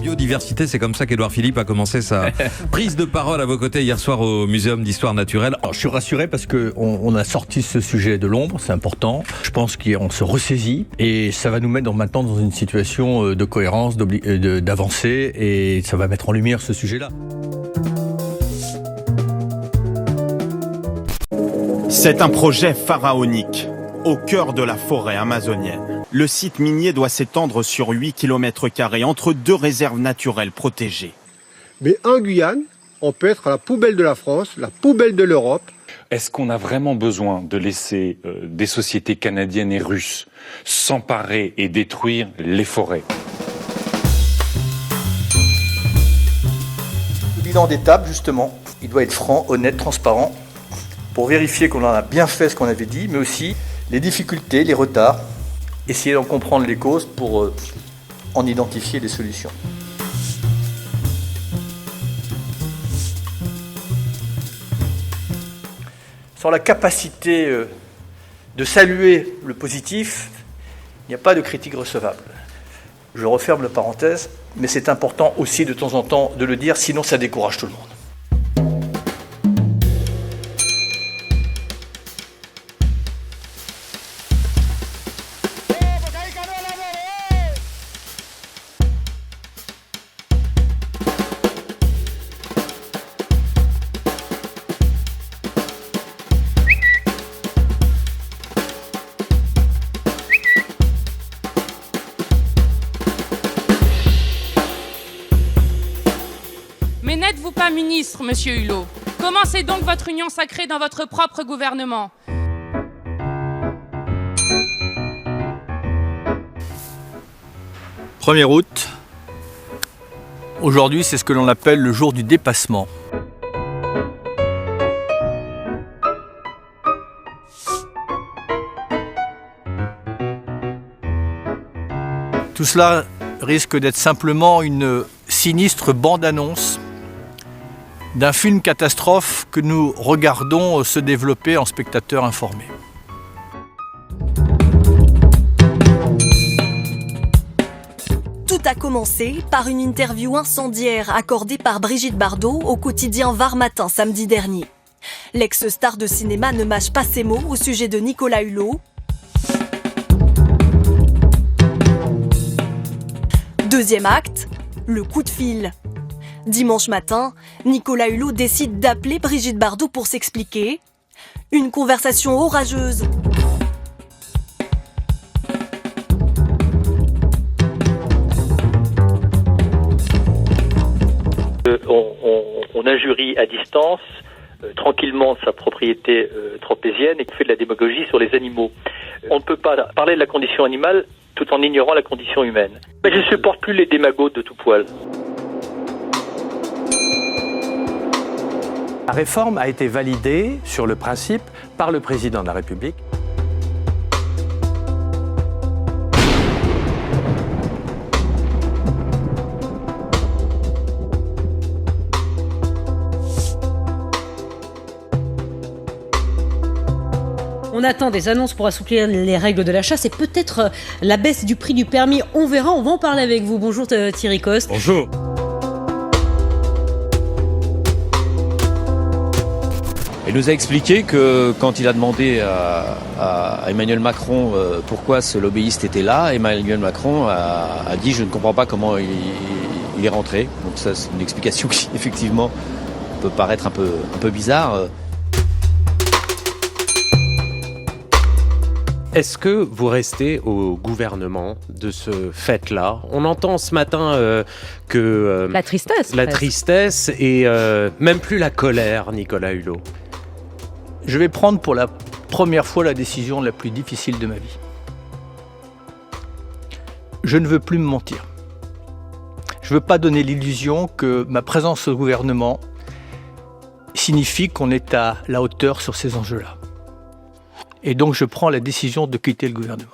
Biodiversité, c'est comme ça qu'Édouard Philippe a commencé sa prise de parole à vos côtés hier soir au Muséum d'Histoire Naturelle. Alors, je suis rassuré parce qu'on a sorti ce sujet de l'ombre, c'est important. Je pense qu'on se ressaisit et ça va nous mettre maintenant dans une situation de cohérence, d'avancée, et ça va mettre en lumière ce sujet-là. C'est un projet pharaonique, au cœur de la forêt amazonienne. Le site minier doit s'étendre sur 8 km² entre deux réserves naturelles protégées. Mais en Guyane, on peut être à la poubelle de la France, la poubelle de l'Europe. Est-ce qu'on a vraiment besoin de laisser des sociétés canadiennes et russes s'emparer et détruire les forêts ? Le bilan d'étape, justement, il doit être franc, honnête, transparent, pour vérifier qu'on en a bien fait ce qu'on avait dit, mais aussi les difficultés, les retards, essayer d'en comprendre les causes pour en identifier les solutions. Sans la capacité de saluer le positif, il n'y a pas de critique recevable. Je referme la parenthèse, mais c'est important aussi de temps en temps de le dire, sinon ça décourage tout le monde. Mais n'êtes-vous pas ministre, monsieur Hulot? Commencez donc votre union sacrée dans votre propre gouvernement. « 1er août, aujourd'hui c'est ce que l'on appelle le jour du dépassement. Tout cela risque d'être simplement une sinistre bande-annonce d'un film catastrophe que nous regardons se développer en spectateurs informés. Tout a commencé par une interview incendiaire accordée par Brigitte Bardot au quotidien Var Matin samedi dernier. L'ex-star de cinéma ne mâche pas ses mots au sujet de Nicolas Hulot. Deuxième acte, le coup de fil. Dimanche matin, Nicolas Hulot décide d'appeler Brigitte Bardot pour s'expliquer. Une conversation orageuse. On injurie à distance tranquillement sa propriété tropézienne et fait de la démagogie sur les animaux. On ne peut pas parler de la condition animale tout en ignorant la condition humaine. Mais je ne supporte plus les démagogues de tout poil. La réforme a été validée sur le principe par le président de la République. On attend des annonces pour assouplir les règles de l'achat. C'est peut-être la baisse du prix du permis. On verra, on va en parler avec vous. Bonjour Thierry Coste. Bonjour. Il nous a expliqué que quand il a demandé à Emmanuel Macron pourquoi ce lobbyiste était là, Emmanuel Macron a dit « je ne comprends pas comment il est rentré ». Donc ça, c'est une explication qui, effectivement, peut paraître un peu bizarre. Est-ce que vous restez au gouvernement de ce fait-là? On entend ce matin que... la tristesse. La tristesse et même plus la colère, Nicolas Hulot. Je vais prendre pour la première fois la décision la plus difficile de ma vie. Je ne veux plus me mentir. Je ne veux pas donner l'illusion que ma présence au gouvernement signifie qu'on est à la hauteur sur ces enjeux-là. Et donc je prends la décision de quitter le gouvernement.